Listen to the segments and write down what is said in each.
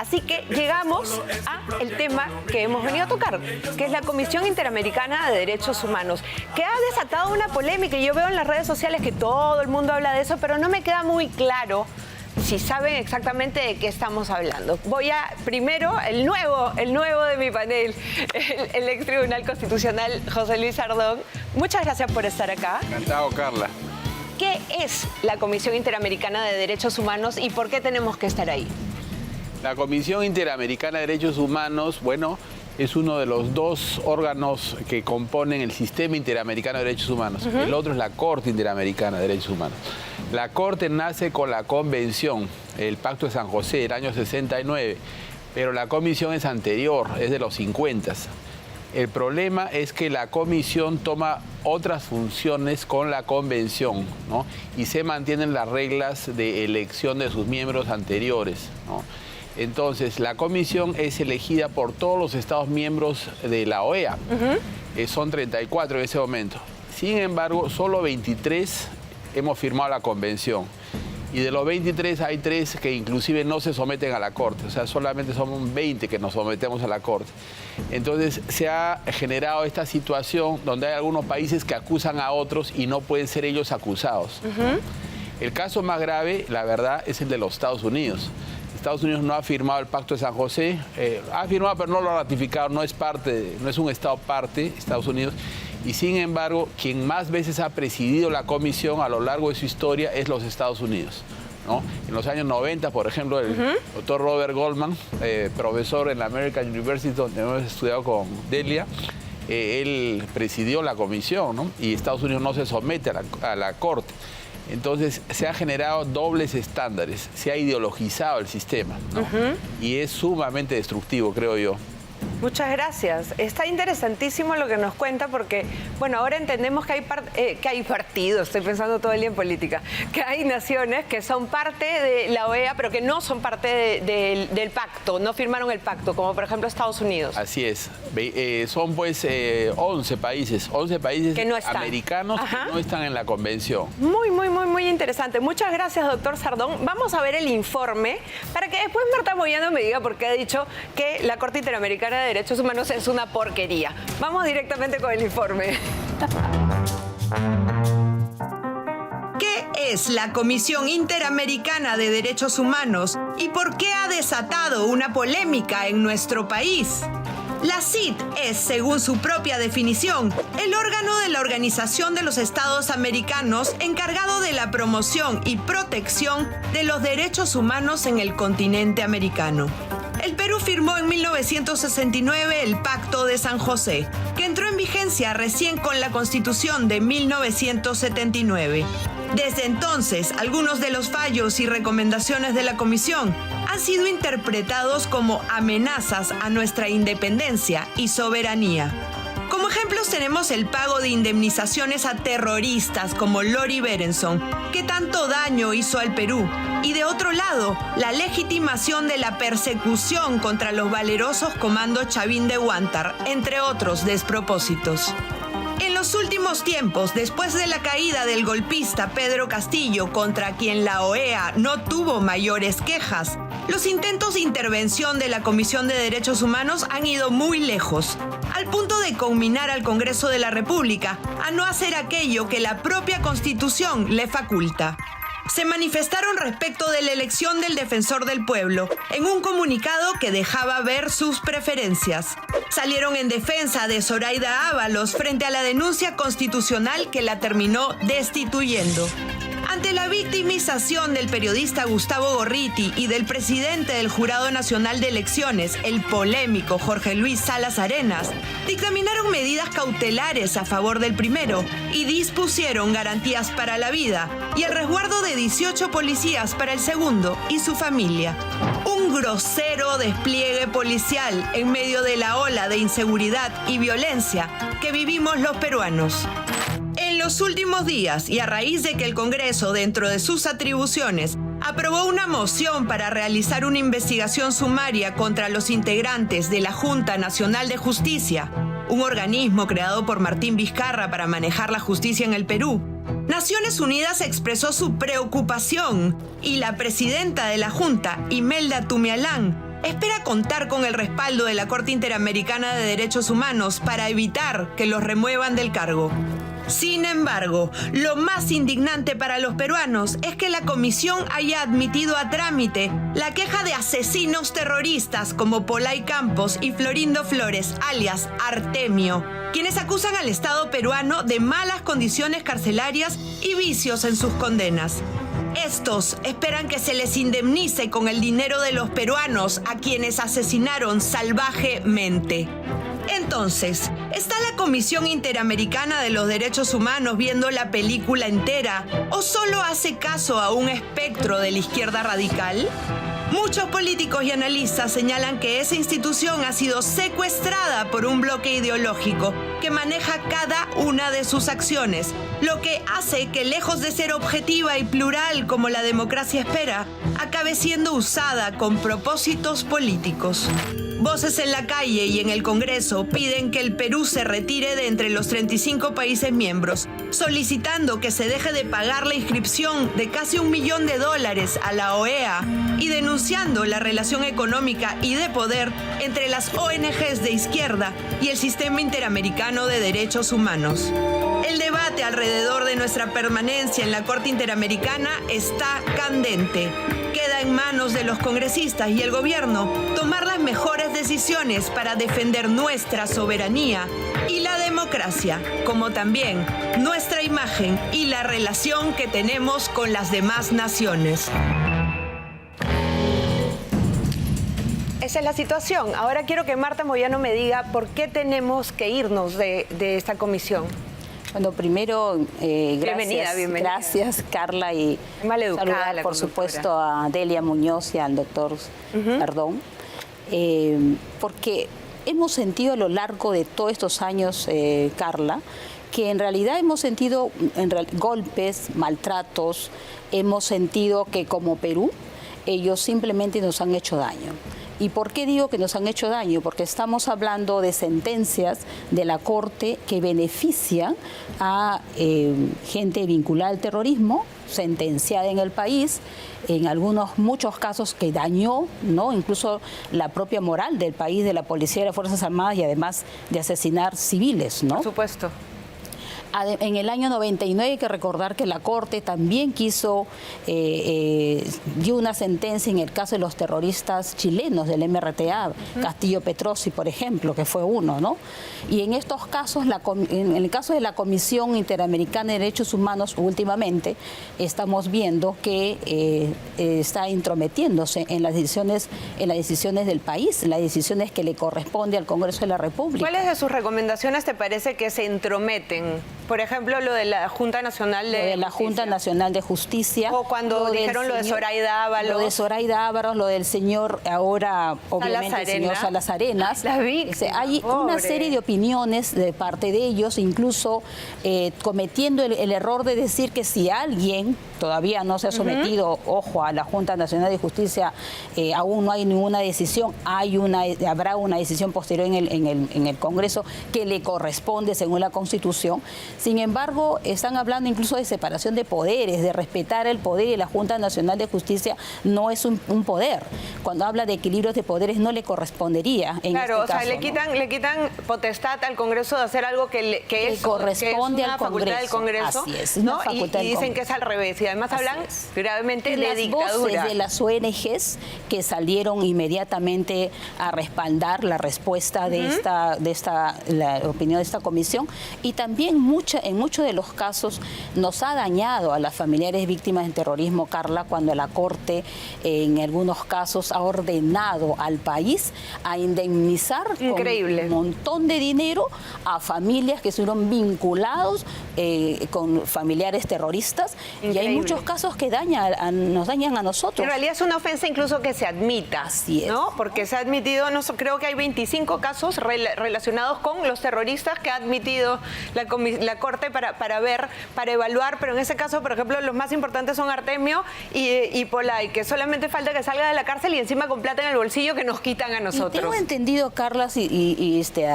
Así que llegamos al tema que hemos venido a tocar, que es la Comisión Interamericana de Derechos Humanos, que ha desatado una polémica y yo veo en las redes sociales que todo el mundo habla de eso, pero no me queda muy claro si saben exactamente de qué estamos hablando. Voy a, primero, el nuevo de mi panel, el ex Tribunal Constitucional, José Luis Sardón. Muchas gracias por estar acá. Encantado, Carla. ¿Qué es la Comisión Interamericana de Derechos Humanos y por qué tenemos que estar ahí? La Comisión Interamericana de Derechos Humanos, bueno, es uno de los dos órganos que componen el Sistema Interamericano de Derechos Humanos. El otro es la Corte Interamericana de Derechos Humanos. La Corte nace con la Convención, el Pacto de San José, del año 69, pero la Comisión es anterior, es de los 50. El problema es que la Comisión toma otras funciones con la Convención, ¿no? Y se mantienen las reglas de elección de sus miembros anteriores, ¿no? Entonces, la Comisión es elegida por todos los Estados miembros de la OEA. Son 34 en ese momento. Sin embargo, solo 23 hemos firmado la Convención. Y de los 23 hay 3 que inclusive no se someten a la Corte. O sea, solamente somos 20 que nos sometemos a la Corte. Entonces, se ha generado esta situación donde hay algunos países que acusan a otros y no pueden ser ellos acusados. El caso más grave, la verdad, es el de los Estados Unidos. Estados Unidos no ha firmado el Pacto de San José, ha firmado pero no lo ha ratificado, no es un Estado parte, Estados Unidos, y sin embargo, quien más veces ha presidido la Comisión a lo largo de su historia es los Estados Unidos, ¿no? En los años 90, por ejemplo, el doctor Robert Goldman, profesor en la American University, donde hemos estudiado con Delia, él presidió la Comisión, ¿no? Y Estados Unidos no se somete a la Corte. Entonces, se han generado dobles estándares, se ha ideologizado el sistema, ¿no? Y es sumamente destructivo, creo yo. Muchas gracias. Está interesantísimo lo que nos cuenta porque, bueno, ahora entendemos que hay partidos, estoy pensando todo el día en política, que hay naciones que son parte de la OEA, pero que no son parte del pacto, no firmaron el pacto, como por ejemplo Estados Unidos. Así es. Son pues 11 países que no están. Americanos que no están en la convención. Muy interesante. Muchas gracias, doctor Sardón. Vamos a ver el informe para que después Marta Moyano me diga por qué ha dicho que la Corte Interamericana de Derechos Humanos es una porquería. Vamos directamente con el informe. ¿Qué es la Comisión Interamericana de Derechos Humanos y por qué ha desatado una polémica en nuestro país? La CID es, según su propia definición, el órgano de la Organización de los Estados Americanos encargado de la promoción y protección de los derechos humanos en el continente americano. El Perú firmó en 1969 el Pacto de San José, que entró en vigencia recién con la Constitución de 1979. Desde entonces, algunos de los fallos y recomendaciones de la Comisión han sido interpretados como amenazas a nuestra independencia y soberanía. Como ejemplos tenemos el pago de indemnizaciones a terroristas como Lori Berenson, que tanto daño hizo al Perú, y de otro lado, la legitimación de la persecución contra los valerosos comandos Chavín de Huántar, entre otros despropósitos. En los últimos tiempos, después de la caída del golpista Pedro Castillo, contra quien la OEA no tuvo mayores quejas, los intentos de intervención de la Comisión de Derechos Humanos han ido muy lejos, al punto de conminar al Congreso de la República a no hacer aquello que la propia Constitución le faculta. Se manifestaron respecto de la elección del Defensor del Pueblo en un comunicado que dejaba ver sus preferencias. Salieron en defensa de Zoraida Ábalos frente a la denuncia constitucional que la terminó destituyendo. Ante la victimización del periodista Gustavo Gorriti y del presidente del Jurado Nacional de Elecciones, el polémico Jorge Luis Salas Arenas, dictaminaron medidas cautelares a favor del primero y dispusieron garantías para la vida y el resguardo de 18 policías para el segundo y su familia. Un grosero despliegue policial en medio de la ola de inseguridad y violencia que vivimos los peruanos. En los últimos días, y a raíz de que el Congreso, dentro de sus atribuciones, aprobó una moción para realizar una investigación sumaria contra los integrantes de la Junta Nacional de Justicia, un organismo creado por Martín Vizcarra para manejar la justicia en el Perú, Naciones Unidas expresó su preocupación y la presidenta de la Junta, Imelda Tumialán, espera contar con el respaldo de la Corte Interamericana de Derechos Humanos para evitar que los remuevan del cargo. Sin embargo, lo más indignante para los peruanos es que la comisión haya admitido a trámite la queja de asesinos terroristas como Polay Campos y Florindo Flores, alias Artemio, quienes acusan al Estado peruano de malas condiciones carcelarias y vicios en sus condenas. Estos esperan que se les indemnice con el dinero de los peruanos a quienes asesinaron salvajemente. Entonces, ¿está la Comisión Interamericana de los Derechos Humanos viendo la película entera o solo hace caso a un espectro de la izquierda radical? Muchos políticos y analistas señalan que esa institución ha sido secuestrada por un bloque ideológico que maneja cada una de sus acciones, lo que hace que, lejos de ser objetiva y plural como la democracia espera, acabe siendo usada con propósitos políticos. Voces en la calle y en el Congreso piden que el Perú se retire de entre los 35 países miembros, solicitando que se deje de pagar la inscripción de casi $1 millón a la OEA y denunciando la relación económica y de poder entre las ONGs de izquierda y el Sistema Interamericano de Derechos Humanos. El debate alrededor de nuestra permanencia en la Corte Interamericana está candente. Queda en manos de los congresistas y el gobierno tomar las mejores decisiones para defender nuestra soberanía y la democracia, como también nuestra imagen y la relación que tenemos con las demás naciones. Esa es la situación. Ahora quiero que Marta Moyano me diga por qué tenemos que irnos de esta comisión. Bueno, primero, Bienvenida. Gracias, Carla, y saludar, por supuesto, a Delia Muñoz y al doctor Perdón, porque hemos sentido a lo largo de todos estos años, Carla, que en realidad hemos sentido golpes, maltratos, hemos sentido que como Perú, ellos simplemente nos han hecho daño. ¿Y por qué digo que nos han hecho daño? Porque estamos hablando de sentencias de la Corte que benefician a gente vinculada al terrorismo, sentenciada en el país, en muchos casos que dañó, ¿no?, incluso la propia moral del país, de la policía y de las Fuerzas Armadas, y además de asesinar civiles, ¿no? Por supuesto. En el año 99 hay que recordar que la Corte también dio una sentencia en el caso de los terroristas chilenos del MRTA, Castillo Petrosi, por ejemplo, que fue uno, ¿no? Y en estos casos, en el caso de la Comisión Interamericana de Derechos Humanos, últimamente estamos viendo que está intrometiéndose en las decisiones del país, en las decisiones que le corresponde al Congreso de la República. ¿Cuáles de sus recomendaciones te parece que se entrometen? Por ejemplo, lo de la Junta Nacional de Justicia. O cuando dijeron lo de Zoraida Ábalos. Lo de Zoraida Ábalos, lo del señor ahora, obviamente, el señor Salas Arenas. Hay una serie de opiniones de parte de ellos, incluso cometiendo el error de decir que si alguien todavía no se ha sometido, ojo, a la Junta Nacional de Justicia, aún no hay ninguna decisión, habrá una decisión posterior en el Congreso que le corresponde según la Constitución. Sin embargo, están hablando incluso de separación de poderes, de respetar el poder, y la Junta Nacional de Justicia no es un poder. Cuando habla de equilibrios de poderes no le correspondería en este caso. Claro, o sea, le quitan potestad al Congreso de hacer algo que corresponde al facultad del Congreso. Así es, ¿no? Y dicen que es al revés. Y además hablan gravemente de dictadura. Voces de las ONGs que salieron inmediatamente a respaldar la respuesta de la opinión de esta comisión, y también en muchos de los casos nos ha dañado a las familiares víctimas del terrorismo, Carla, cuando la Corte en algunos casos ha ordenado al país a indemnizar con un montón de dinero a familias que estuvieron vinculados con familiares terroristas. Increíble. Y hay muchos casos que nos dañan a nosotros. En realidad es una ofensa incluso que se admita. Así es. ¿No? Porque se ha admitido, creo que hay 25 casos relacionados con los terroristas que ha admitido la la Corte para ver, para evaluar, pero en ese caso, por ejemplo, los más importantes son Artemio y Polay, que solamente falta que salga de la cárcel y encima con plata en el bolsillo que nos quitan a nosotros. Y tengo entendido, Carla,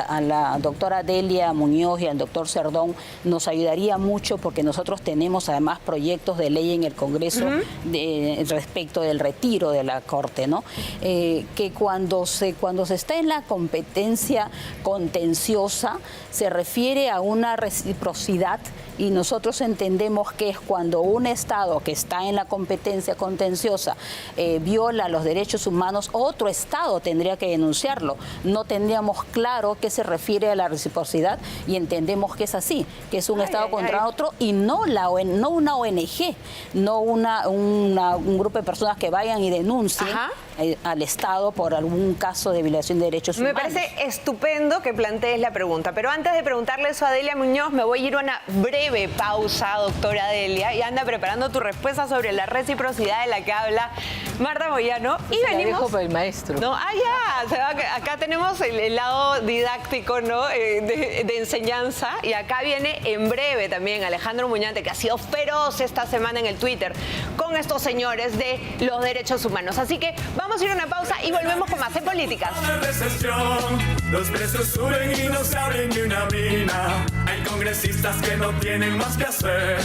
a la doctora Delia Muñoz y al doctor Cerdón nos ayudaría mucho porque nosotros tenemos además proyectos de ley en el Congreso respecto del retiro de la Corte, ¿no? Que cuando se está en la competencia contenciosa se refiere a una reciprocidad y nosotros entendemos que es cuando un Estado que está en la competencia contenciosa viola los derechos humanos, otro Estado tendría que denunciarlo. No tendríamos claro qué se refiere a la reciprocidad y entendemos que es así, que es un Estado contra otro y no una ONG, no un grupo de personas que vayan y denuncien al Estado por algún caso de violación de derechos humanos. Me parece estupendo que plantees la pregunta, pero antes de preguntarle eso a Delia Muñoz, me voy a ir a una breve pausa, doctora Delia, y anda preparando tu respuesta sobre la reciprocidad de la que habla Marta Moyano. Y venimos... La dejo para el maestro. No, acá tenemos el lado didáctico, ¿no? de enseñanza, y acá viene en breve también Alejandro Muñante, que ha sido feroz esta semana en el Twitter con estos señores de los derechos humanos. Así que vamos a ir a una pausa y volvemos con más en Políticas. Los precios suben y no se abren ni una mina. Hay congresistas que no tienen más que hacer,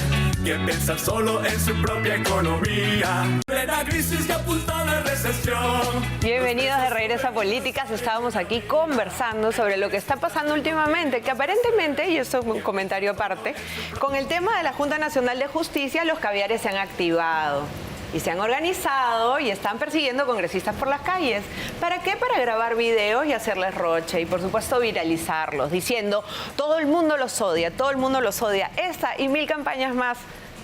que piensan solo en su propia economía. Plena crisis que apunta a la recesión. Bienvenidos de regreso a Políticas. Estábamos aquí conversando sobre lo que está pasando últimamente, que aparentemente, y esto es un comentario aparte, con el tema de la Junta Nacional de Justicia, los caviares se han activado. Y se han organizado y están persiguiendo congresistas por las calles. ¿Para qué? Para grabar videos y hacerles roche y, por supuesto, viralizarlos, diciendo, todo el mundo los odia, todo el mundo los odia. Esta y 1000 campañas más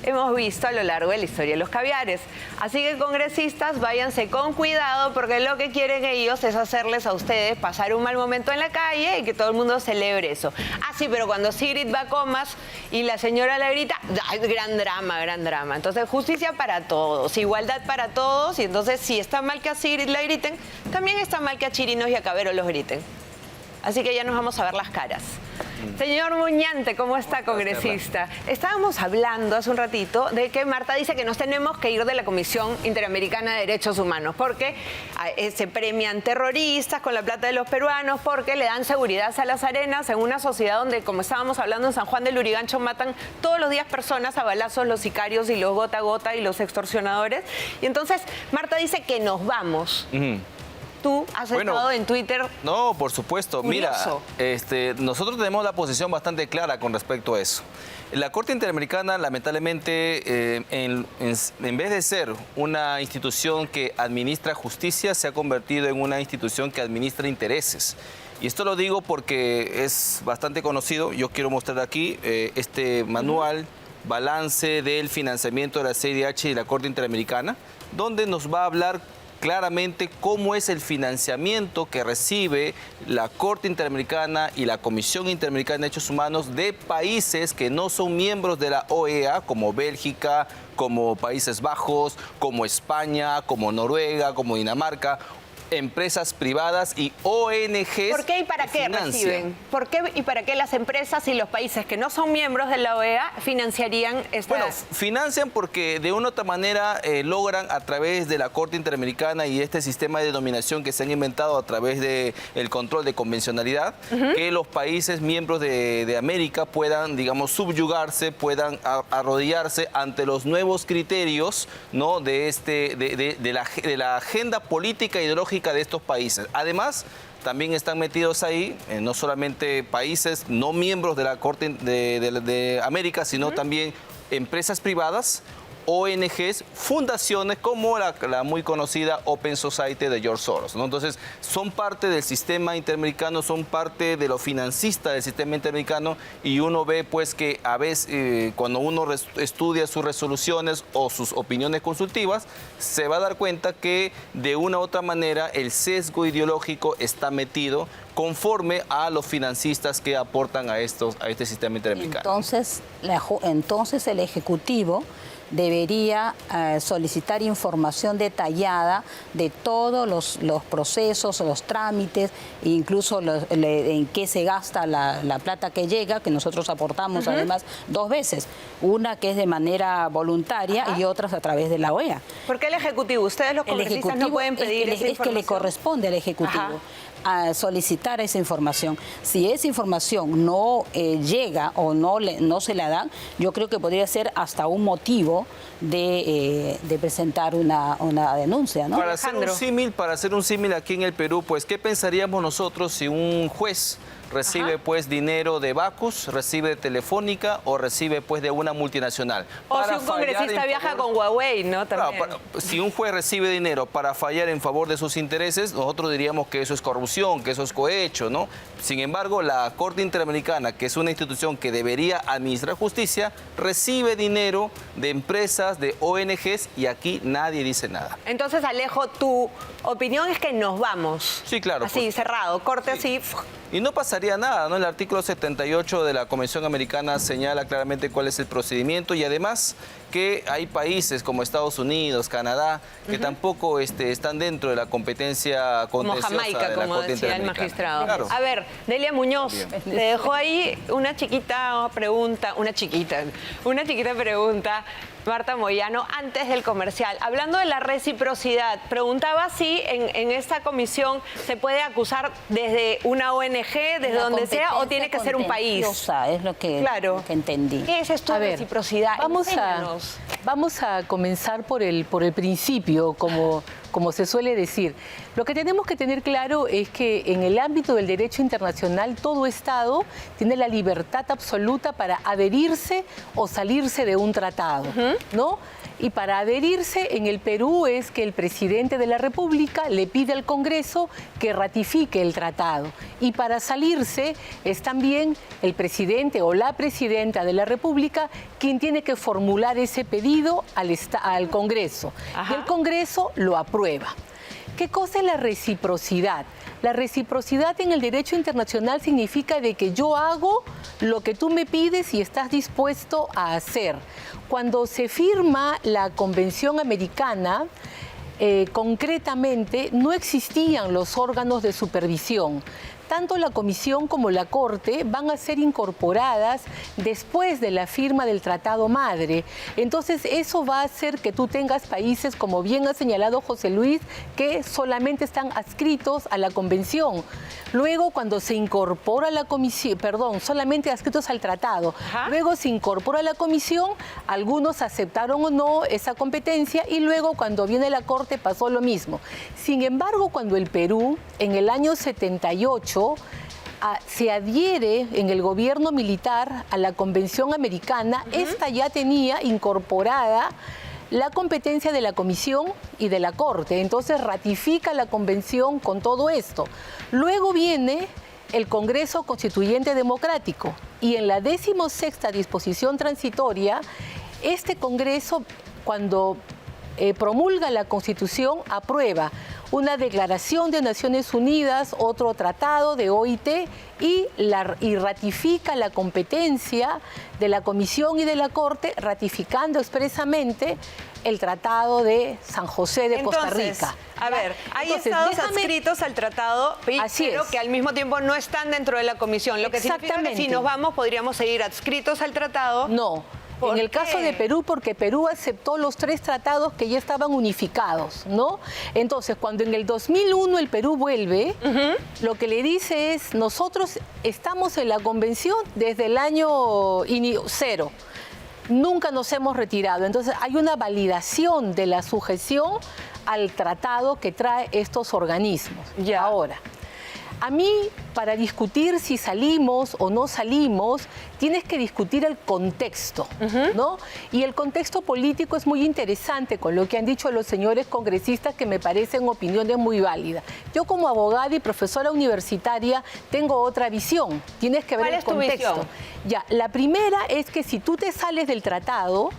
hemos visto a lo largo de la historia de los caviares. Así que, congresistas, váyanse con cuidado porque lo que quieren ellos es hacerles a ustedes pasar un mal momento en la calle y que todo el mundo celebre eso. Ah, sí, pero cuando Sigrid va a comas y la señora le grita, gran drama, gran drama. Entonces, justicia para todos, igualdad para todos, y entonces, si está mal que a Sigrid le griten, también está mal que a Chirinos y a Cabero los griten. Así que ya nos vamos a ver las caras. Señor Muñante, ¿cómo está, congresista? Estábamos hablando hace un ratito de que Marta dice que nos tenemos que ir de la Comisión Interamericana de Derechos Humanos porque se premian terroristas con la plata de los peruanos, porque le dan seguridad a las arenas en una sociedad donde, como estábamos hablando, en San Juan del Lurigancho matan todos los días personas a balazos, los sicarios y los gota a gota y los extorsionadores. Y entonces Marta dice que nos vamos. Tú has estado en Twitter. No, por supuesto. Curioso. Mira, nosotros tenemos la posición bastante clara con respecto a eso. La Corte Interamericana, lamentablemente, en vez de ser una institución que administra justicia, se ha convertido en una institución que administra intereses. Y esto lo digo porque es bastante conocido. Yo quiero mostrar aquí este manual, balance del financiamiento de la CIDH y la Corte Interamericana, donde nos va a hablar claramente cómo es el financiamiento que recibe la Corte Interamericana y la Comisión Interamericana de Derechos Humanos de países que no son miembros de la OEA, como Bélgica, como Países Bajos, como España, como Noruega, como Dinamarca, empresas privadas y ONGs. ¿Por qué y para qué reciben? ¿Por qué y para qué las empresas y los países que no son miembros de la OEA financiarían estas? Bueno, financian porque de una u otra manera logran a través de la Corte Interamericana y este sistema de denominación que se han inventado a través del control de convencionalidad, que los países miembros de América puedan, digamos, subyugarse, puedan arrodillarse ante los nuevos criterios, ¿no?, de la agenda política e ideológica de estos países. Además, también están metidos ahí no solamente países no miembros de la Corte de América, sino también empresas privadas, ONGs, fundaciones como la muy conocida Open Society de George Soros, ¿no? Entonces, son parte del sistema interamericano, son parte de lo financista del sistema interamericano, y uno ve pues que a veces cuando uno estudia sus resoluciones o sus opiniones consultivas, se va a dar cuenta que de una u otra manera el sesgo ideológico está metido conforme a los financistas que aportan a este sistema interamericano. Entonces el Ejecutivo debería solicitar información detallada de todos los procesos, los trámites, incluso en qué se gasta la plata que llega, que nosotros aportamos además 2 veces. Una que es de manera voluntaria y otras a través de la OEA. ¿Por qué el Ejecutivo? Ustedes los congresistas no pueden pedir esa información. Es que le corresponde al Ejecutivo a solicitar esa información. Si esa información no llega o no se la dan, yo creo que podría ser hasta un motivo de presentar una denuncia, ¿no? Para hacer un símil aquí en el Perú, pues, ¿qué pensaríamos nosotros si un juez recibe pues dinero de Bacus, recibe de Telefónica o recibe pues de una multinacional? O si un congresista viaja con Huawei, ¿no? También. Claro, si un juez recibe dinero para fallar en favor de sus intereses, nosotros diríamos que eso es corrupción, que eso es cohecho, ¿no? Sin embargo, la Corte Interamericana, que es una institución que debería administrar justicia, recibe dinero de empresas, de ONGs, y aquí nadie dice nada. Entonces, Alejo, tu opinión es que nos vamos. Sí, claro. Así, pues, cerrado, corte sí. así. Y no pasaría nada, ¿no? El artículo 78 de la Convención Americana señala claramente cuál es el procedimiento, y además que hay países como Estados Unidos, Canadá, que tampoco están dentro de la competencia contenciosa como Jamaica, de la como Corte decía el magistrado. Claro. A ver, Delia Muñoz, te dejó ahí una chiquita pregunta, Marta Moyano, antes del comercial. Hablando de la reciprocidad, preguntaba si en esta comisión se puede acusar desde una ONG, desde donde sea, o tiene que ser un país. Es lo que entendí. ¿Qué es esto de reciprocidad? Vamos a comenzar por el principio, como se suele decir. Lo que tenemos que tener claro es que en el ámbito del derecho internacional todo Estado tiene la libertad absoluta para adherirse o salirse de un tratado, ¿no? Y para adherirse en el Perú es que el presidente de la República le pide al Congreso que ratifique el tratado. Y para salirse es también el presidente o la presidenta de la República quien tiene que formular ese pedido al Congreso. Y el Congreso lo aprueba. ¿Qué cosa es la reciprocidad? La reciprocidad en el derecho internacional significa de que yo hago lo que tú me pides y estás dispuesto a hacer. Cuando se firma la Convención Americana, concretamente no existían los órganos de supervisión. Tanto la Comisión como la Corte van a ser incorporadas después de la firma del Tratado Madre. Entonces, eso va a hacer que tú tengas países, como bien ha señalado José Luis, que solamente están adscritos a la Convención. Luego, cuando se incorpora la Comisión, solamente adscritos al Tratado. Luego se incorpora la Comisión, algunos aceptaron o no esa competencia, y luego cuando viene la Corte pasó lo mismo. Sin embargo, cuando el Perú, en el año 78, se adhiere en el gobierno militar a la Convención Americana, esta ya tenía incorporada la competencia de la Comisión y de la Corte. Entonces ratifica la Convención con todo esto. Luego viene el Congreso Constituyente Democrático, y en la 16ª disposición transitoria, este Congreso, cuando promulga la Constitución, aprueba una declaración de Naciones Unidas, otro tratado de OIT, y ratifica la competencia de la Comisión y de la Corte, ratificando expresamente el Tratado de San José de Costa Rica. A ver, hay estados adscritos al tratado, pero que al mismo tiempo no están dentro de la Comisión. Lo que significa que si nos vamos, podríamos seguir adscritos al tratado. No. En el caso de Perú, porque Perú aceptó los 3 tratados que ya estaban unificados, ¿no? Entonces, cuando en el 2001 el Perú vuelve, lo que le dice es, nosotros estamos en la convención desde el año 0. Nunca nos hemos retirado. Entonces, hay una validación de la sujeción al tratado que trae estos organismos. Ahora, a mí, para discutir si salimos o no salimos, tienes que discutir el contexto, ¿no? Y el contexto político es muy interesante, con lo que han dicho los señores congresistas, que me parecen opiniones muy válidas. Yo, como abogada y profesora universitaria, tengo otra visión. Tienes que ver el contexto. ¿Cuál es tu visión? La primera es que si tú te sales del tratado,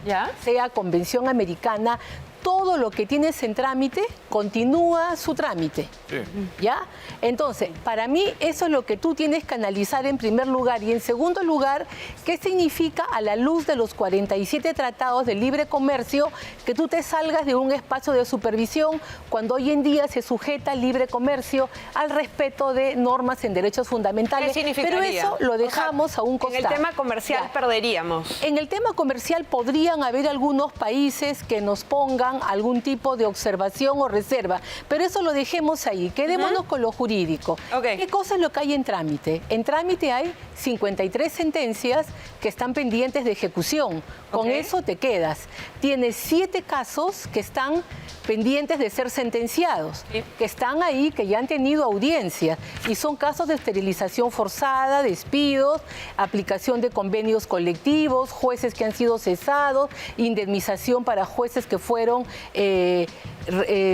sea Convención Americana, todo lo que tienes en trámite continúa su trámite. Sí. ¿Ya? Entonces, para mí eso es lo que tú tienes que analizar en primer lugar. Y en segundo lugar, ¿qué significa a la luz de los 47 tratados de libre comercio que tú te salgas de un espacio de supervisión cuando hoy en día se sujeta al libre comercio al respeto de normas en derechos fundamentales? ¿Qué significaría? Pero eso lo dejamos a un costado. En el tema comercial Ya. perderíamos. En el tema comercial podrían haber algunos países que nos pongan algún tipo de observación o reserva, pero eso lo dejemos ahí, quedémonos con lo jurídico. Ok. ¿Qué cosa es lo que hay en trámite? En trámite hay 53 sentencias que están pendientes de ejecución. Con Ok. eso te quedas. Tienes 7 casos que están pendientes de ser sentenciados, Sí. que están ahí, que ya han tenido audiencia, y son casos de esterilización forzada, despidos, aplicación de convenios colectivos, jueces que han sido cesados, indemnización para jueces que fueron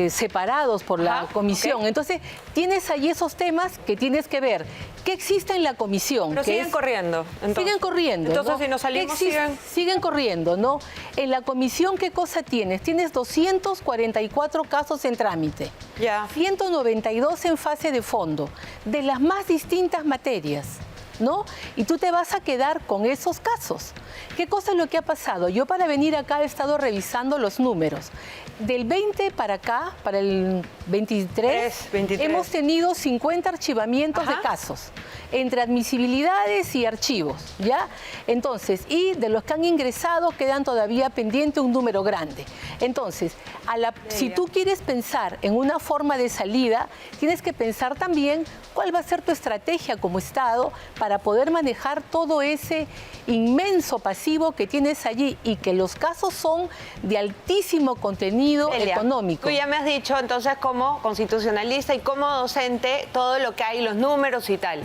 separados por la Ajá, comisión. ok. Entonces, tienes ahí esos temas que tienes que ver. ¿Qué existe en la comisión? Pero Que siguen es- corriendo. Siguen corriendo. Entonces, ¿no? si nos salimos, ¿Qué existe? Siguen corriendo, ¿no? En la comisión, ¿qué cosa tienes? Tienes 244 casos en trámite. Ya. 192 en fase de fondo, de las más distintas materias, ¿no? Y tú te vas a quedar con esos casos. ¿Qué cosa es lo que ha pasado? Yo para venir acá he estado revisando los números. Del 20 para acá, para el 23, 23. hemos tenido 50 archivamientos Ajá. de casos, entre admisibilidades y archivos, ¿ya? Entonces, y de los que han ingresado quedan todavía pendiente un número grande. Entonces, si tú quieres pensar en una forma de salida, tienes que pensar también cuál va a ser tu estrategia como Estado para poder manejar todo ese inmenso pasivo que tienes allí y que los casos son de altísimo contenido Delia, económico. Tú ya me has dicho entonces como constitucionalista y como docente todo lo que hay, los números y tal.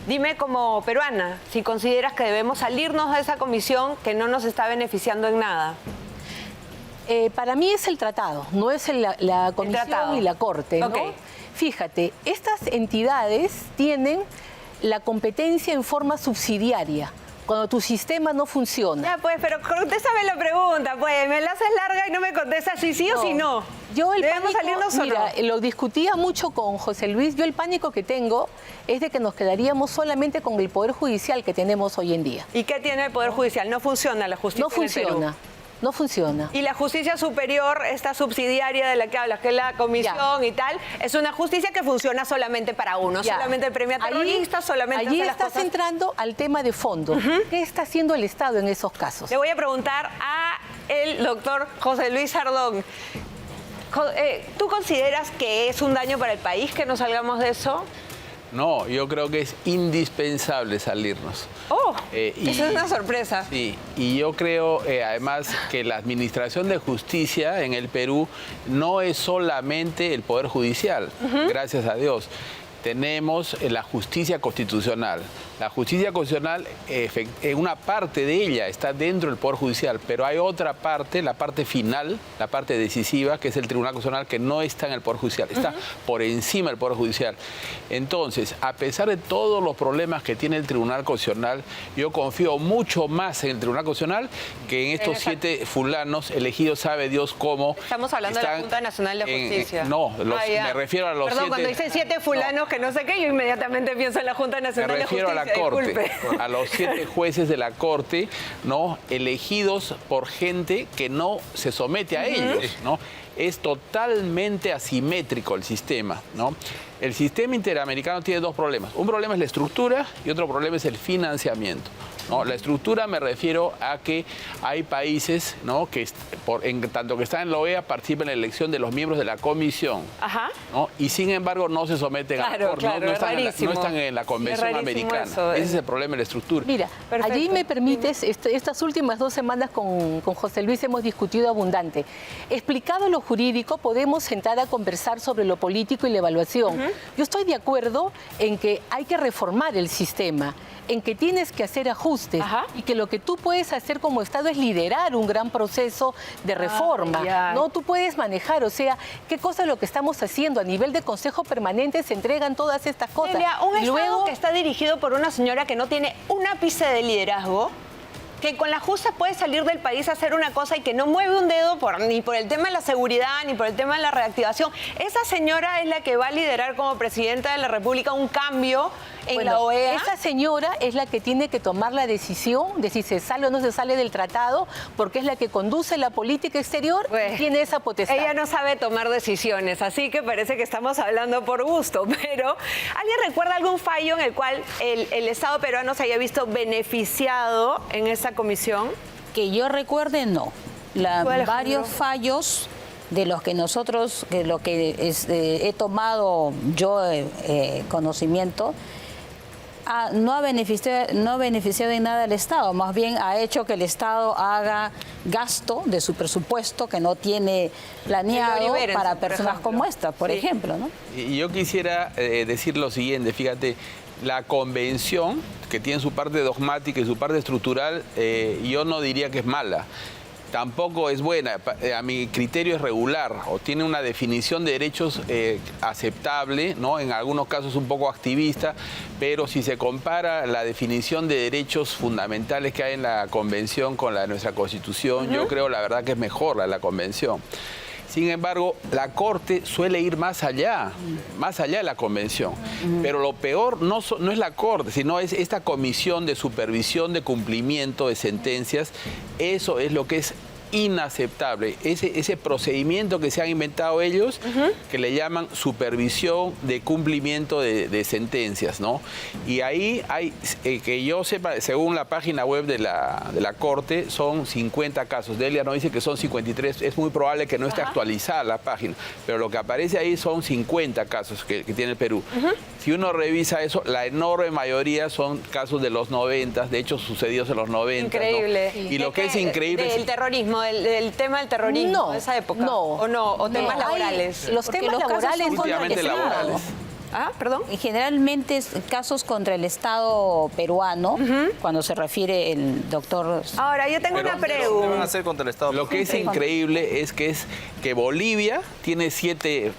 Dime como peruana, si consideras que debemos salirnos de esa comisión que no nos está beneficiando en nada. Para mí es el tratado, no es la comisión tratado. y la corte, ¿no? Ok. Fíjate, estas entidades tienen la competencia en forma subsidiaria. Cuando tu sistema no funciona. Ya pues, pero contéstame la pregunta, pues, me la haces larga y no me contestas si sí o si no. Yo el ¿Debemos pánico, salirnos o mira, no? lo discutía mucho con José Luis. Yo el pánico que tengo es de que nos quedaríamos solamente con el Poder Judicial que tenemos hoy en día. ¿Y qué tiene el Poder Judicial? No funciona la justicia No en el Perú. funciona, no funciona. Y la justicia superior, esta subsidiaria de la que hablas, que es la comisión y tal, es una justicia que funciona solamente para uno, Ya. solamente premia terroristas, solamente allí hace las estás cosas. entrando al tema de fondo. ¿Qué está haciendo el Estado en esos casos? Le voy a preguntar a el doctor José Luis Ardón. ¿Tú consideras que es un daño para el país que nos salgamos de eso? No, yo creo que es indispensable salirnos. Oh, Y- esa es una sorpresa. Sí, y yo creo además que la administración de justicia en el Perú no es solamente el Poder Judicial, gracias a Dios. Tenemos la justicia constitucional. La justicia constitucional, una parte de ella está dentro del Poder Judicial, pero hay otra parte, la parte final, la parte decisiva, que es el Tribunal Constitucional, que no está en el Poder Judicial, está por encima del Poder Judicial. Entonces, a pesar de todos los problemas que tiene el Tribunal Constitucional, yo confío mucho más en el Tribunal Constitucional que en estos 7 fulanos elegidos, sabe Dios cómo. Estamos hablando de la están Junta Nacional de Justicia. Me refiero a los Perdón, 7... cuando dice 7 fulanos que no sé qué, yo inmediatamente pienso en la Junta Me Nacional de refiero Justicia. a la Corte, Disculpe. a los 7 jueces de la Corte, ¿no? Elegidos por gente que no se somete a ellos, ¿no? Es totalmente asimétrico el sistema, ¿no? El sistema interamericano tiene 2 problemas. Un problema es la estructura y otro problema es el financiamiento, ¿no? La estructura me refiero a que hay países, ¿no? que tanto que están en la OEA participan en la elección de los miembros de la comisión, Ajá. ¿no? Y sin embargo no se someten a la Claro, Corte, claro, no es están rarísimo. no están en la Convención Es rarísimo Americana. eso, Ese es el problema de la estructura. Mira, Perfecto. allí me permites, estas últimas 2 semanas con José Luis hemos discutido abundante. Explicado lo jurídico, podemos sentar a conversar sobre lo político y la evaluación. Yo estoy de acuerdo en que hay que reformar el sistema, en que tienes que hacer ajustes Ajá. y que lo que tú puedes hacer como Estado es liderar un gran proceso de reforma. ya. No, tú puedes manejar, o sea, qué cosa es lo que estamos haciendo a nivel de Consejo Permanente, se entregan todas estas cosas. Delia, un Y Estado luego que está dirigido por una señora que no tiene un ápice de liderazgo, que con la justa puede salir del país a hacer una cosa y que no mueve un dedo ni por el tema de la seguridad, ni por el tema de la reactivación. Esa señora es la que va a liderar como presidenta de la República un cambio en la OEA. Esa señora es la que tiene que tomar la decisión de si se sale o no se sale del tratado, porque es la que conduce la política exterior y tiene esa potestad. Ella no sabe tomar decisiones, así que parece que estamos hablando por gusto, pero ¿alguien recuerda algún fallo en el cual el Estado peruano se haya visto beneficiado en esa comisión? Que yo recuerde, no. Varios fallos de los que nosotros, de lo que he tomado yo conocimiento, no ha beneficiado en nada al Estado, más bien ha hecho que el Estado haga gasto de su presupuesto que no tiene planeado para personas como esta, por ejemplo, ¿no? Y yo quisiera decir lo siguiente, fíjate, la convención, que tiene su parte dogmática y su parte estructural, yo no diría que es mala. Tampoco es buena, a mi criterio es regular o tiene una definición de derechos aceptable, ¿no? En algunos casos un poco activista, pero si se compara la definición de derechos fundamentales que hay en la Convención con la de nuestra Constitución, yo creo la verdad que es mejor la de la Convención. Sin embargo, la Corte suele ir más allá de la Convención. Pero lo peor no es la Corte, sino es esta comisión de supervisión de cumplimiento de sentencias. Eso es lo que es inaceptable. Ese procedimiento que se han inventado ellos, que le llaman supervisión de cumplimiento de sentencias, ¿no? Y ahí hay, que yo sepa, según la página web de la Corte, son 50 casos. Delia nos dice que son 53. Es muy probable que no esté actualizada la página, pero lo que aparece ahí son 50 casos que tiene el Perú. Si uno revisa eso, la enorme mayoría son casos de los 90, de hecho sucedidos en los 90. Increíble. ¿No? Y lo que es increíble del terrorismo, del tema del terrorismo de esa época. O temas laborales. Los temas laborales son laborales. Perdón. Y generalmente casos contra el Estado peruano, cuando se refiere el doctor... Ahora, yo tengo una pregunta. ¿Qué van a hacer contra el Estado? Lo que es increíble es que Bolivia tiene 7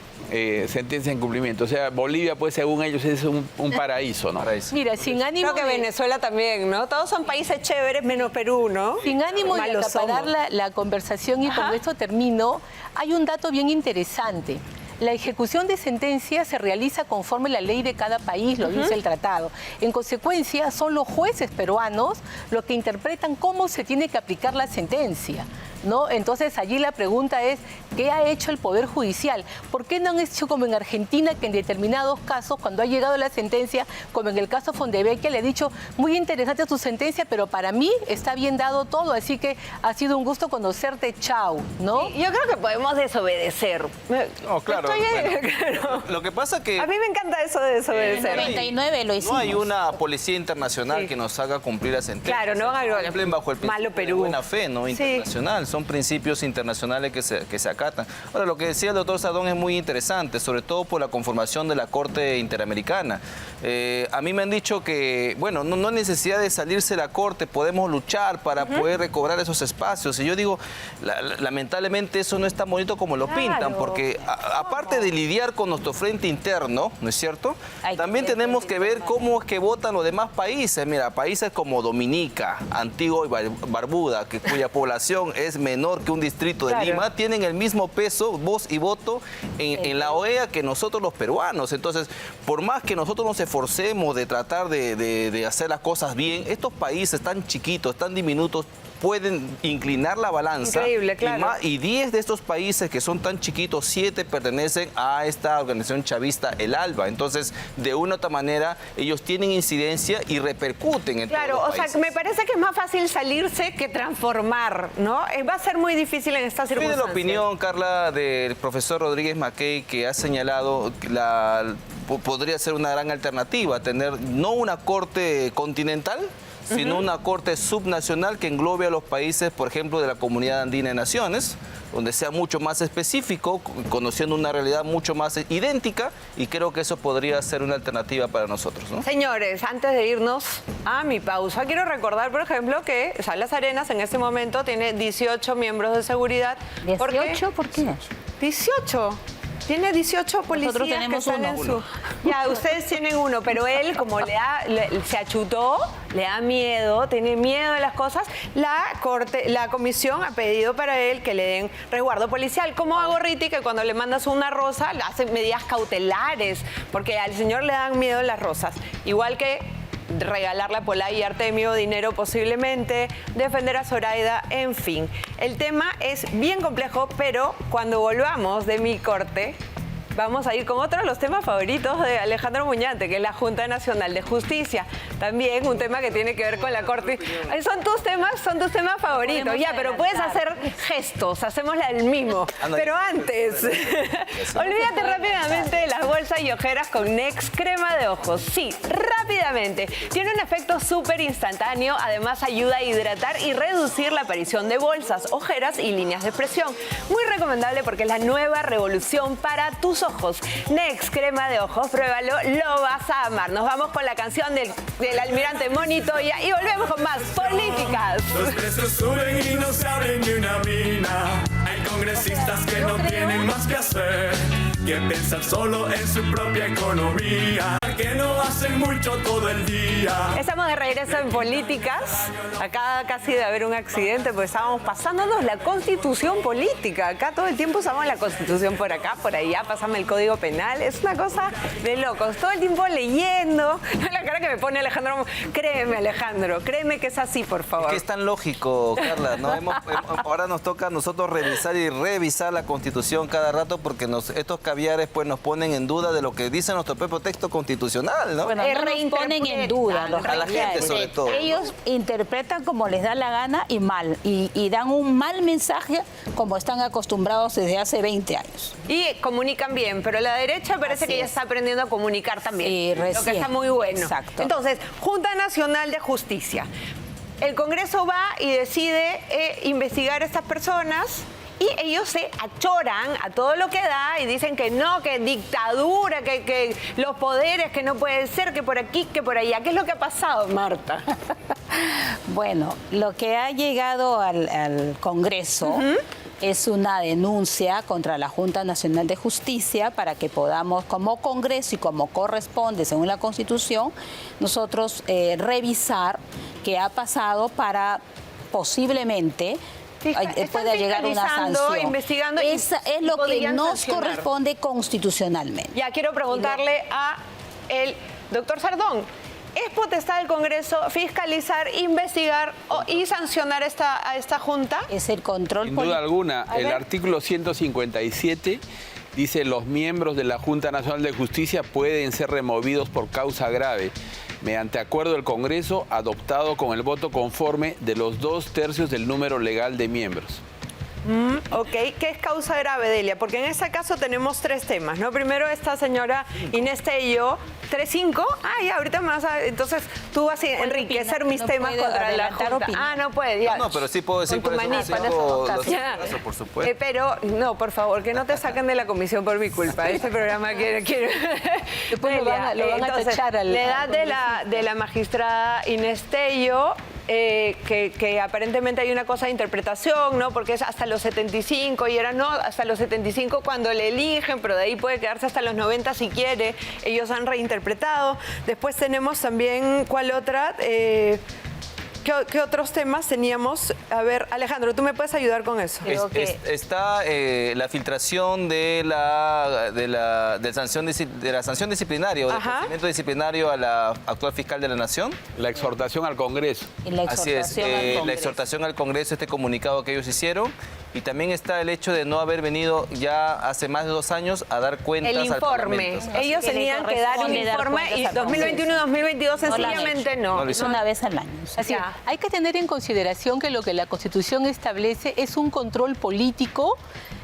sentencias en cumplimiento. O sea, Bolivia, pues, según ellos, es un paraíso, ¿no? Mira, sin ánimo Creo que Venezuela también, ¿no? Todos son países chéveres, menos Perú, ¿no? Sin ánimo de acaparar la conversación, y con esto termino, hay un dato bien interesante. La ejecución de sentencias se realiza conforme la ley de cada país, lo dice el tratado. En consecuencia, son los jueces peruanos los que interpretan cómo se tiene que aplicar la sentencia, ¿no? Entonces, allí la pregunta es, ¿qué ha hecho el Poder Judicial? ¿Por qué no han hecho como en Argentina, que en determinados casos, cuando ha llegado la sentencia, como en el caso Fontevecchia, le ha dicho, muy interesante tu sentencia, pero para mí está bien dado todo, así que ha sido un gusto conocerte, chao, ¿no? Yo creo que podemos desobedecer. No, claro. Lo que pasa que... A mí me encanta eso de desobedecer. En 99 lo hicimos. No hay una policía internacional que nos haga cumplir la sentencia. Claro, no van a cumplen bajo el principio de buena fe, ¿no? Internacional. Son principios internacionales que se acatan. Ahora, lo que decía el doctor Sardón es muy interesante, sobre todo por la conformación de la Corte Interamericana. A mí me han dicho que, bueno, no hay necesidad de salirse de la Corte, podemos luchar para poder recobrar esos espacios. Y yo digo, lamentablemente eso no es tan bonito como lo pintan, porque aparte de lidiar con nuestro frente interno, ¿no es cierto? También tenemos que ver cómo es que votan los demás países. Mira, países como Dominica, Antigua y Barbuda, cuya población es menor que un distrito de Lima, tienen el mismo peso, voz y voto en la OEA que nosotros los peruanos. Entonces, por más que nosotros nos esforcemos de tratar de hacer las cosas bien, estos países tan chiquitos, tan diminutos, pueden inclinar la balanza. Increíble, claro. Y 10 de estos países que son tan chiquitos, 7 pertenecen a esta organización chavista, el ALBA. Entonces, de una u otra manera, ellos tienen incidencia y repercuten en todos los países. Claro, o sea, me parece que es más fácil salirse que transformar, ¿no? Va a ser muy difícil en estas circunstancias. Pide la opinión, Carla, del profesor Rodríguez Mackey, que ha señalado que podría ser una gran alternativa, tener no una corte continental, sino una corte subnacional que englobe a los países, por ejemplo, de la Comunidad Andina de Naciones, donde sea mucho más específico, conociendo una realidad mucho más idéntica, y creo que eso podría ser una alternativa para nosotros, ¿no? Señores, antes de irnos a mi pausa, quiero recordar, por ejemplo, que Salas Arenas en este momento tiene 18 miembros de seguridad. ¿18? ¿Por qué? 18. Tiene 18 policías Nosotros tenemos que están en su... Ya, ustedes tienen uno, pero él, como se achutó, le da miedo, tiene miedo de las cosas, la comisión ha pedido para él que le den resguardo policial. Como a Gorriti, que cuando le mandas una rosa, le hacen medidas cautelares, porque al señor le dan miedo las rosas. Igual que regalarle a Polay y Artemio dinero posiblemente, defender a Zoraida, en fin. El tema es bien complejo, pero cuando volvamos de mi corte, vamos a ir con otro de los temas favoritos de Alejandro Muñante, que es la Junta Nacional de Justicia. También un tema que tiene que ver con la Corte. Son tus temas favoritos. Podemos ya, pero puedes hacer gestos, hacemos el mismo. Pero antes, olvídate rápidamente de las bolsas y ojeras con Next Crema de Ojos. Sí, rápidamente. Tiene un efecto súper instantáneo, además ayuda a hidratar y reducir la aparición de bolsas, ojeras y líneas de expresión. Muy recomendable porque es la nueva revolución para tus ojos. Next Crema de Ojos, pruébalo, lo vas a amar. Nos vamos con la canción del almirante Monitoya y volvemos con más políticas. Los precios suben y no se abren ni una mina. Hay congresistas que no tienen más que hacer que pensar solo en su propia economía, que no hacen mucho todo el día. Estamos de regreso en Políticas. Acá casi de haber un accidente, pues estábamos pasándonos la Constitución política. Acá todo el tiempo usamos la Constitución por acá, por allá, pasame el Código Penal. Es una cosa de locos. Todo el tiempo leyendo. La cara que me pone Alejandro. Créeme, Alejandro, créeme que es así, por favor. Es que es tan lógico, Carla, ¿no? Ahora nos toca a nosotros revisar y revisar la Constitución cada rato porque estos caviares pues nos ponen en duda de lo que dice nuestro propio texto constitucional, ¿no? Bueno, no nos ponen en duda los a la gente sobre todo, ¿no? Ellos interpretan como les da la gana y mal, y dan un mal mensaje como están acostumbrados desde hace 20 años. Y comunican bien, pero la derecha parece que ya está aprendiendo a comunicar también. Sí, lo que está muy bueno. Exacto. Entonces, Junta Nacional de Justicia. El Congreso va y decide investigar a estas personas. Y ellos se achoran a todo lo que da y dicen que no, que dictadura, que los poderes, que no puede ser, que por aquí, que por allá. ¿Qué es lo que ha pasado, Marta? Bueno, lo que ha llegado al Congreso es una denuncia contra la Junta Nacional de Justicia para que podamos, como Congreso y como corresponde según la Constitución, nosotros revisar qué ha pasado para posiblemente pueda llegar una sanción. Investigando Esa es lo que nos corresponde constitucionalmente. Ya quiero preguntarle a el doctor Sardón. ¿Es potestad del Congreso fiscalizar, investigar y sancionar a esta Junta? Es el control político. Sin duda alguna, el artículo 157 dice: los miembros de la Junta Nacional de Justicia pueden ser removidos por causa grave mediante acuerdo del Congreso adoptado con el voto conforme de los 2/3 del número legal de miembros. Ok, ¿qué es causa grave, Delia? Porque en este caso tenemos 3 temas, ¿no? Primero esta señora Inés Tello, 3-5. Ya, ahorita me vas a... Entonces tú vas a enriquecer mis temas contra la Junta. No puede, ya. No, pero sí puedo decir por eso, por supuesto. Pero, no, por favor, que no te saquen de la comisión por mi culpa. Este programa quiero... Después lo van a tachar al... La edad de la magistrada Inés Tello... que aparentemente hay una cosa de interpretación, ¿no? Porque es hasta los 75 y era no, hasta los 75 cuando le eligen, pero de ahí puede quedarse hasta los 90 si quiere. Ellos han reinterpretado. Después tenemos también, ¿cuál otra? ¿Qué otros temas teníamos? A ver, Alejandro, ¿tú me puedes ayudar con eso? Está la filtración de la sanción disciplinaria o del procedimiento disciplinario a la actual fiscal de la Nación. La exhortación al Congreso. Así es, la exhortación al Congreso, este comunicado que ellos hicieron. Y también está el hecho de no haber venido ya hace más de 2 años a dar cuentas al Parlamento. Ellos tenían que dar un informe y 2021 y 2022 sencillamente no. Es una vez al año. Así, hay que tener en consideración que lo que la Constitución establece es un control político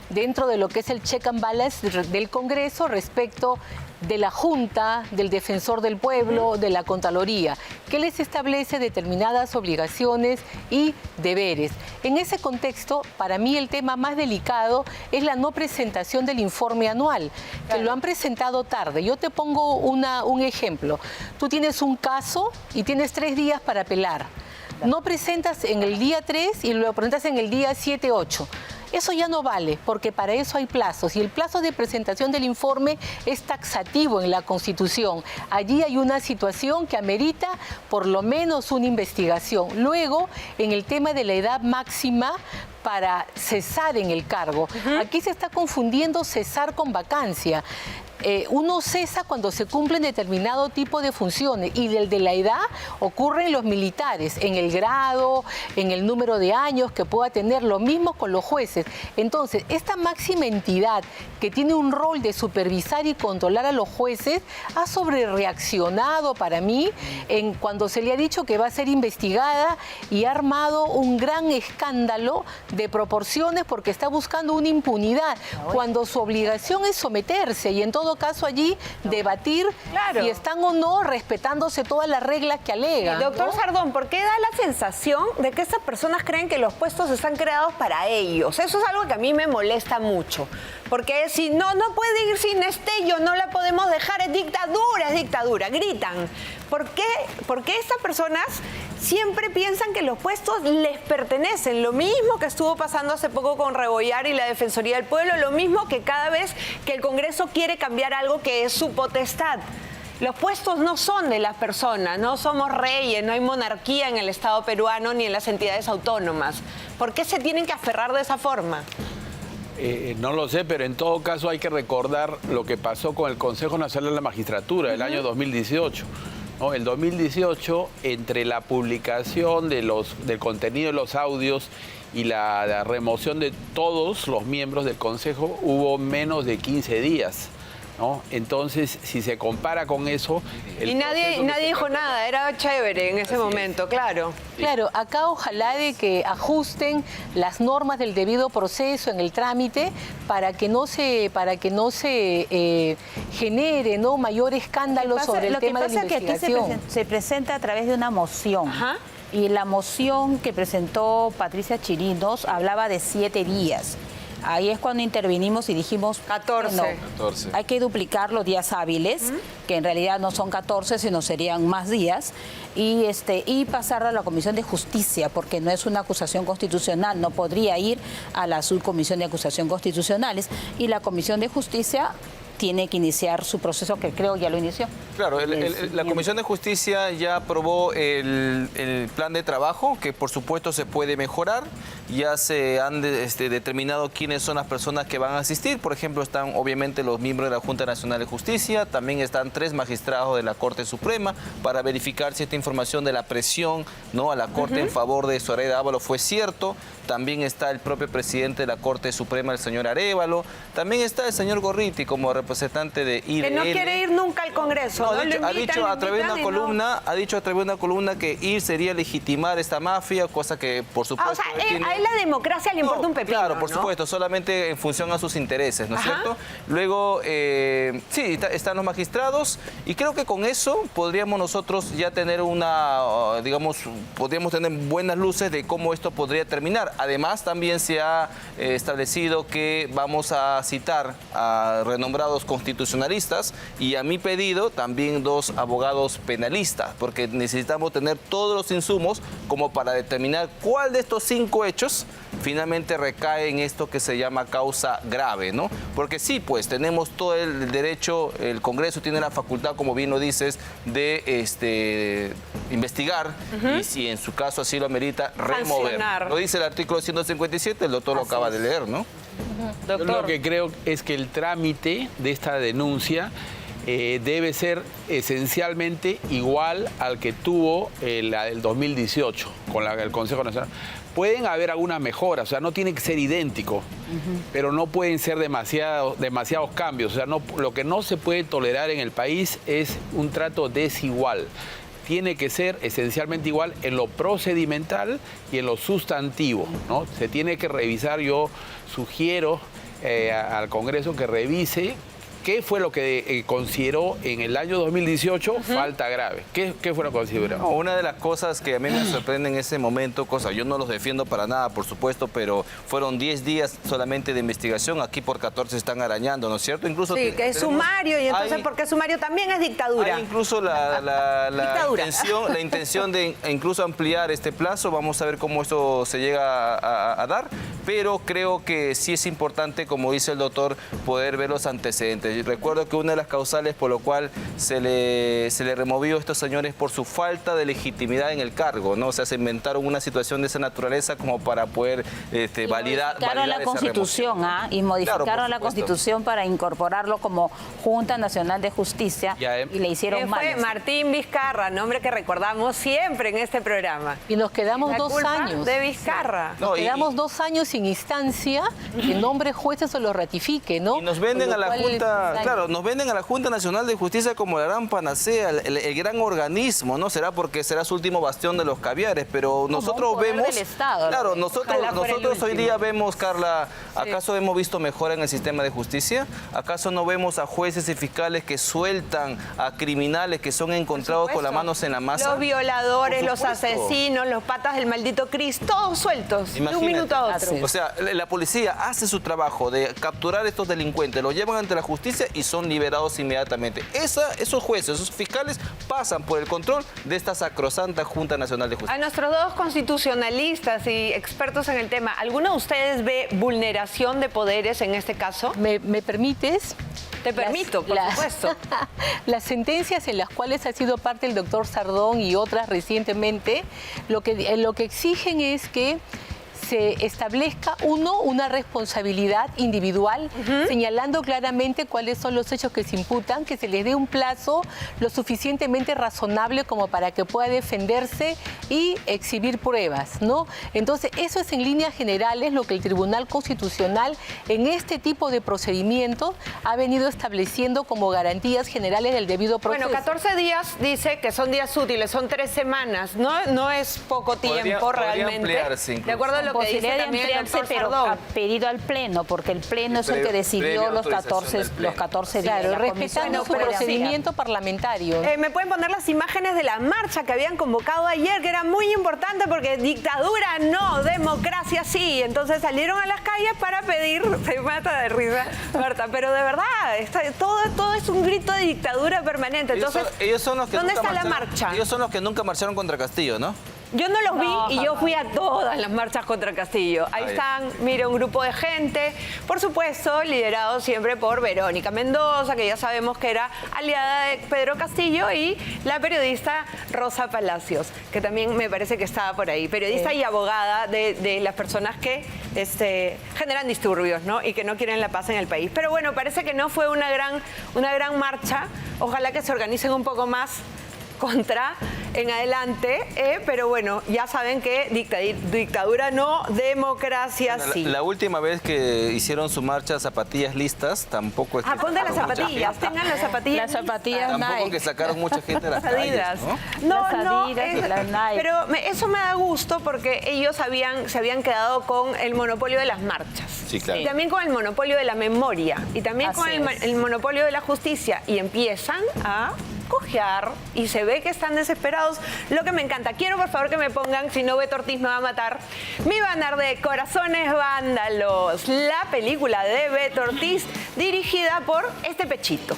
dentro de lo que es el check and balance del Congreso respecto de la Junta, del Defensor del Pueblo, de la Contraloría, que les establece determinadas obligaciones y deberes. En ese contexto, para mí el tema más delicado es la no presentación del informe anual, que lo han presentado tarde. Yo te pongo un ejemplo. Tú tienes un caso y tienes 3 días para apelar. No presentas en el día 3 y lo presentas en el día 7, 8. Eso ya no vale, porque para eso hay plazos, y el plazo de presentación del informe es taxativo en la Constitución. Allí hay una situación que amerita por lo menos una investigación. Luego, en el tema de la edad máxima para cesar en el cargo, aquí se está confundiendo cesar con vacancia. Uno cesa cuando se cumplen determinado tipo de funciones, y el de la edad ocurre en los militares, en el grado, en el número de años que pueda tener, lo mismo con los jueces. Entonces, esta máxima entidad que tiene un rol de supervisar y controlar a los jueces ha sobrereaccionado para mí cuando se le ha dicho que va a ser investigada, y ha armado un gran escándalo de proporciones porque está buscando una impunidad cuando su obligación es someterse y en todo caso allí debatir si están o no respetándose todas las reglas que alegan. Doctor Sardón, ¿por qué da la sensación de que estas personas creen que los puestos están creados para ellos? Eso es algo que a mí me molesta mucho. Porque si no puede ir sin Estello, no la podemos dejar, es dictadura, gritan. ¿Por qué estas personas siempre piensan que los puestos les pertenecen? Lo mismo que estuvo pasando hace poco con Rebollar y la Defensoría del Pueblo, lo mismo que cada vez que el Congreso quiere cambiar algo que es su potestad. Los puestos no son de las personas, no somos reyes, no hay monarquía en el Estado peruano ni en las entidades autónomas. ¿Por qué se tienen que aferrar de esa forma? No lo sé, pero en todo caso hay que recordar lo que pasó con el Consejo Nacional de la Magistratura el año 2018. ¿No? El 2018, entre la publicación del contenido de los audios y la remoción de todos los miembros del Consejo, hubo menos de 15 días. ¿No? Entonces, si se compara con eso... Y nadie dijo nada, era chévere en ese momento, claro. Claro, acá ojalá de que ajusten las normas del debido proceso en el trámite para que no se genere, ¿no?, mayor escándalo sobre el tema de la investigación. Lo que pasa es que aquí se presenta a través de una moción. Y la moción que presentó Patricia Chirinos hablaba de 7 días. Ahí es cuando intervinimos y dijimos 14. No, hay que duplicar los días hábiles, que en realidad no son 14, sino serían más días, y pasarlo a la Comisión de Justicia, porque no es una acusación constitucional, no podría ir a la Subcomisión de Acusación Constitucionales, y la Comisión de Justicia tiene que iniciar su proceso, que creo ya lo inició. Claro, la Comisión de Justicia ya aprobó el plan de trabajo, que por supuesto se puede mejorar. Ya se han determinado quiénes son las personas que van a asistir. Por ejemplo, están obviamente los miembros de la Junta Nacional de Justicia, también están 3 magistrados de la Corte Suprema para verificar si esta información de la presión, ¿no?, a la Corte en favor de Zoraida Ábalos fue cierto. También está el propio presidente de la Corte Suprema, el señor Arévalo. También está el señor Gorriti como representante de IDL. Que no quiere ir nunca al Congreso. Ha dicho a través de una columna que ir sería legitimar esta mafia, cosa que por supuesto... a él la democracia le importa un pepino, claro, por supuesto, solamente en función a sus intereses, ¿no es cierto? Luego, sí, están los magistrados, y creo que con eso podríamos nosotros ya tener podríamos tener buenas luces de cómo esto podría terminar. Además, también se ha establecido que vamos a citar a renombrados constitucionalistas y, a mi pedido, también 2 abogados penalistas, porque necesitamos tener todos los insumos como para determinar cuál de estos 5 hechos finalmente recae en esto que se llama causa grave, ¿no? Porque sí, pues tenemos todo el derecho, el Congreso tiene la facultad, como bien lo dices, de investigar y, si en su caso así lo amerita, remover. Lo dice el artículo 157, el doctor lo acaba de leer, ¿no? Yo lo que creo es que el trámite de esta denuncia debe ser esencialmente igual al que tuvo el 2018 con el Consejo Nacional. Pueden haber algunas mejoras, o sea, no tiene que ser idéntico, pero no pueden ser demasiados cambios. O sea, lo que no se puede tolerar en el país es un trato desigual. Tiene que ser esencialmente igual en lo procedimental y en lo sustantivo, ¿no? Se tiene que revisar, yo sugiero al Congreso que revise ¿qué fue lo que consideró en el año 2018 falta grave? ¿Qué fue lo que consideró? No, una de las cosas que a mí me sorprende en ese momento, yo no los defiendo para nada, por supuesto, pero fueron 10 días solamente de investigación, aquí por 14 están arañando, ¿no es cierto? Incluso Sí, que es sumario, y entonces, ¿por qué sumario también es dictadura? Hay incluso la intención de incluso ampliar este plazo, vamos a ver cómo esto se llega a dar, pero creo que sí es importante, como dice el doctor, poder ver los antecedentes. Y recuerdo que una de las causales por lo cual se le removió a estos señores por su falta de legitimidad en el cargo, ¿no? O sea, se inventaron una situación de esa naturaleza como para poder validar la Constitución, y modificaron la Constitución para incorporarlo como Junta Nacional de Justicia y le hicieron mal. Fue Martín Vizcarra, nombre que recordamos siempre en este programa. Y nos quedamos 2 años. De Vizcarra. Nos quedamos 2 años sin instancia que el nombre juez se lo ratifique, ¿no? Y nos venden a la Junta, nos venden a la Junta Nacional de Justicia como la gran panacea, el gran organismo, ¿no? Será porque será su último bastión de los caviares, pero nosotros vemos... del Estado, claro, nosotros hoy día vemos, Carla, ¿acaso hemos visto mejora en el sistema de justicia? ¿Acaso no vemos a jueces y fiscales que sueltan a criminales que son encontrados con las manos en la masa? Los violadores, los asesinos, los patas del maldito Cris, todos sueltos, de un minuto a otro. O sea, la policía hace su trabajo de capturar a estos delincuentes, los llevan ante la justicia y son liberados inmediatamente. Esos jueces, esos fiscales pasan por el control de esta sacrosanta Junta Nacional de Justicia. A nuestros 2 constitucionalistas y expertos en el tema, ¿alguno de ustedes ve vulneración de poderes en este caso? ¿Me permites? Te permito, por supuesto. Las sentencias en las cuales ha sido parte el doctor Sardón y otras recientemente, lo que exigen es que se establezca, una responsabilidad individual, señalando claramente cuáles son los hechos que se imputan, que se les dé un plazo lo suficientemente razonable como para que pueda defenderse y exhibir pruebas, ¿no? Entonces, eso es en líneas generales lo que el Tribunal Constitucional en este tipo de procedimientos ha venido estableciendo como garantías generales del debido proceso. Bueno, 14 días dice que son días útiles, son 3 semanas, no es poco tiempo realmente. De acuerdo a lo que dice también el doctor pero Sardón. ha pedido al Pleno, porque el Pleno es el que decidió los 14 días. Claro, respetando su procedimiento parlamentario. ¿Me pueden poner las imágenes de la marcha que habían convocado ayer, que era muy importante porque dictadura no, democracia sí? Entonces salieron a las calles para pedir, se mata de risa, Marta, pero de verdad, todo es un grito de dictadura permanente. Entonces, ellos son los que ¿dónde nunca está la marcha? Ellos son los que nunca marcharon contra Castillo, ¿no? Yo no los vi y yo fui a todas las marchas contra Castillo. Ahí están, mire, un grupo de gente, por supuesto, liderado siempre por Verónica Mendoza, que ya sabemos que era aliada de Pedro Castillo, y la periodista Rosa Palacios, que también me parece que estaba por ahí, periodista y abogada de las personas que generan disturbios, ¿no? Y que no quieren la paz en el país. Pero bueno, parece que no fue una gran marcha. Ojalá que se organicen un poco más en adelante, pero bueno, ya saben que dictadura no, democracia sí. La última vez que hicieron su marcha zapatillas listas, tampoco es que ponte las zapatillas, tengan las zapatillas. Las zapatillas tampoco Nike. que sacaron mucha gente a las Adidas. calles, ¿no? Las Adidas y las Nike. Pero eso me da gusto porque ellos se habían quedado con el monopolio de las marchas. Sí, claro. Y también con el monopolio de la memoria. Y también con el monopolio de la justicia. Y empiezan a cojear y se ve que están desesperados, lo que me encanta. Quiero por favor que me pongan, si no Beto Ortiz me va a matar, mi banner de Corazones Vándalos, la película de Beto Ortiz dirigida por este pechito.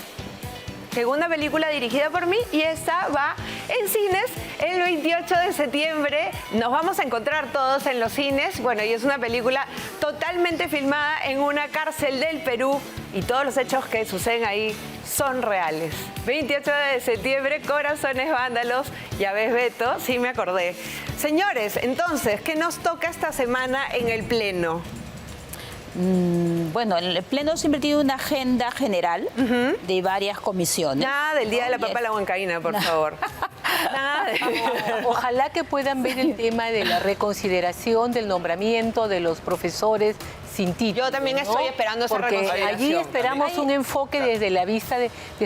Segunda película dirigida por mí y esta va en cines el 28 de septiembre. Nos vamos a encontrar todos en los cines. Bueno, y es una película totalmente filmada en una cárcel del Perú y todos los hechos que suceden ahí son reales. 28 de septiembre, Corazones Vándalos. Ya ves, Beto, sí me acordé. Señores, entonces, ¿qué nos toca esta semana en el Pleno? Bueno, el Pleno siempre tiene una agenda general de varias comisiones. Nada del Día de la Papa a la Huancaína, por favor. Nada Ojalá que puedan ver el tema de la reconsideración del nombramiento de los profesores sin título. Yo también estoy esperando esa Porque reconsideración. allí esperamos un enfoque desde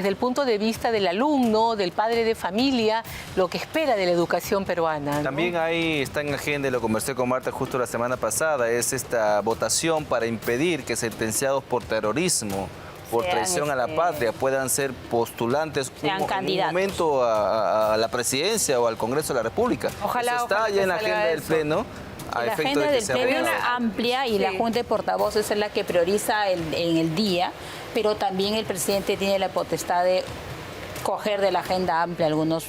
el punto de vista del alumno, del padre de familia, lo que espera de la educación peruana, ¿no? También ahí está en agenda, lo conversé con Marta justo la semana pasada, es esta votación para impedir que sentenciados por terrorismo, por sean, traición a la patria puedan ser postulantes sean en un candidatos. momento a la presidencia o al Congreso de la República. Ojalá, Eso está ojalá ya en que la salga agenda del eso. Pleno. A La efecto agenda de que del sea Pleno es aprobado. amplia y la Sí. Junta de Portavoces es la que prioriza en el día, pero también el presidente tiene la potestad de coger de la agenda amplia algunos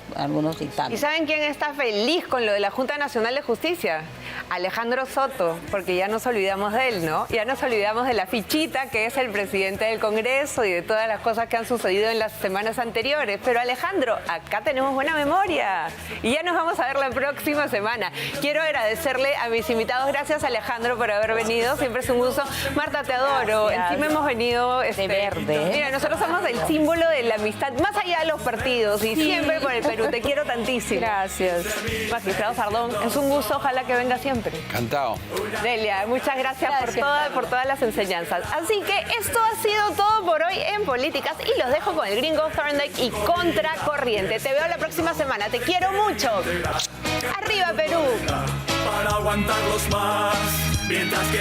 ¿Y dictámenes. saben quién está feliz con lo de la Junta Nacional de Justicia? Alejandro Soto, porque ya nos olvidamos de él, ¿no? Ya nos olvidamos de la fichita que es el presidente del Congreso y de todas las cosas que han sucedido en las semanas anteriores. Pero Alejandro, acá tenemos buena memoria y ya nos vamos a ver la próxima semana. Quiero agradecerle a mis invitados. Gracias, Alejandro, por haber venido. Siempre es un gusto. Marta, te adoro. Gracias. Encima hemos venido... De verde. Mira, nosotros somos el símbolo de la amistad, más allá de los partidos y siempre por el Perú. Te quiero tantísimo. Gracias. Magistrado Sardón, es un gusto, ojalá que venga siempre. Encantado. Delia, muchas gracias, Gracias. por todas las enseñanzas. Así que esto ha sido todo por hoy en Políticas y los dejo con el gringo Thorndike y Contracorriente. Te veo la próxima semana, te quiero mucho. ¡Arriba, Perú! Para aguantarlos más, mientras que